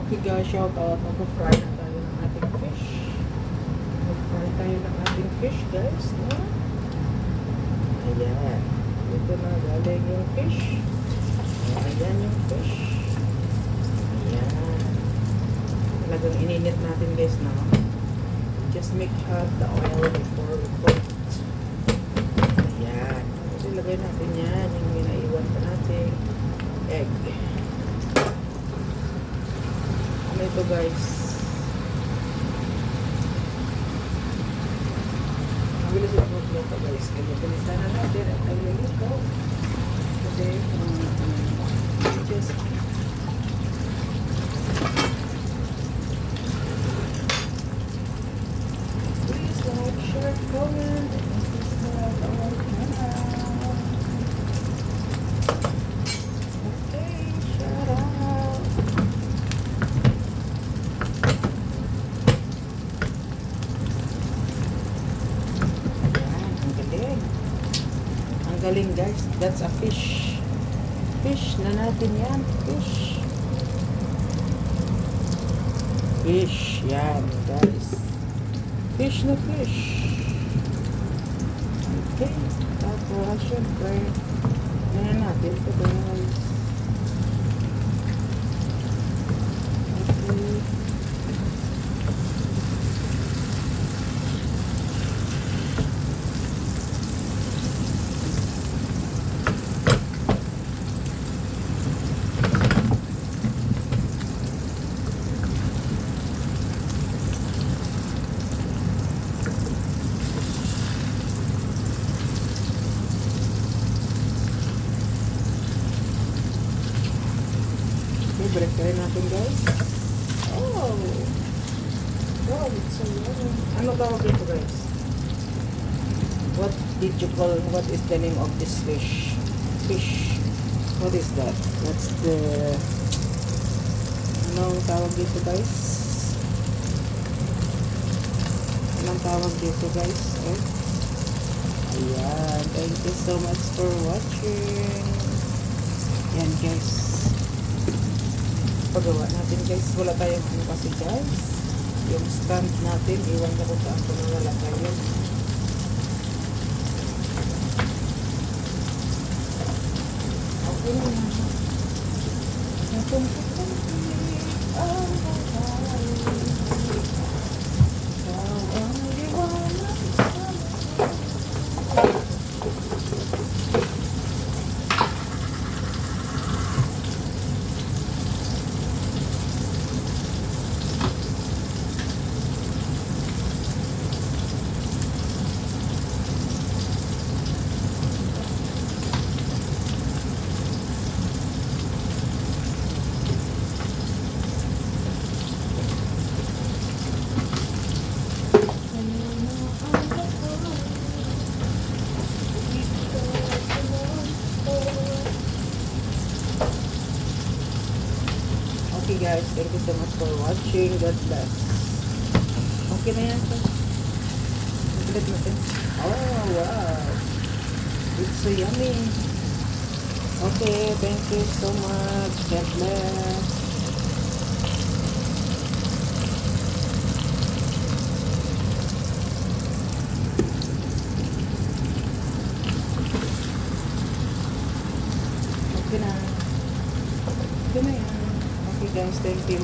Okay guys, shout out. Mag-fry na tayo ng ating fish. Mag-fry tayo ng ating fish guys. No? Ayan. Ito na galing yung fish. Ayan yung fish. Ayan. Talagang ininit natin guys na. Just make hot the oil before we cook. Ayan. Tapos ilagay natin yan. Yung minaiwan pa natin. Egg. Ano ito guys? Mabilis yung magluto guys. Kaya pinisa na natin at nagluluto. Kasi just please like, share, comment, and subscribe to our channel. Okay, shout out. Ang galing guys, that's a fish. Fish na natin yan, fish. Fish, yan guys. Fish na fish. Okay, tapos syempre, yan natin ito guys. Okay. Break tayo natin guys. Oh! Wow, it's so yummy. Ano tawag dito guys? What did you call, what is the name of this fish? Fish. What is that? What's the, anong tawag dito guys? Anong tawag dito guys? Oh. Ayan. Thank you so much for watching. Yan guys. Pagawa natin guys, wala tayong ano kasi guys, yung stand natin, iwan na kung saan kung nalalagay yun. Okay na yan. Okay guys, thank you so much for watching. God bless. Okay na yan. Ulit natin. Oh, wow. It's so yummy. Okay, thank you so much. God bless. Okay na. Okay na yan. Okay guys, thank you.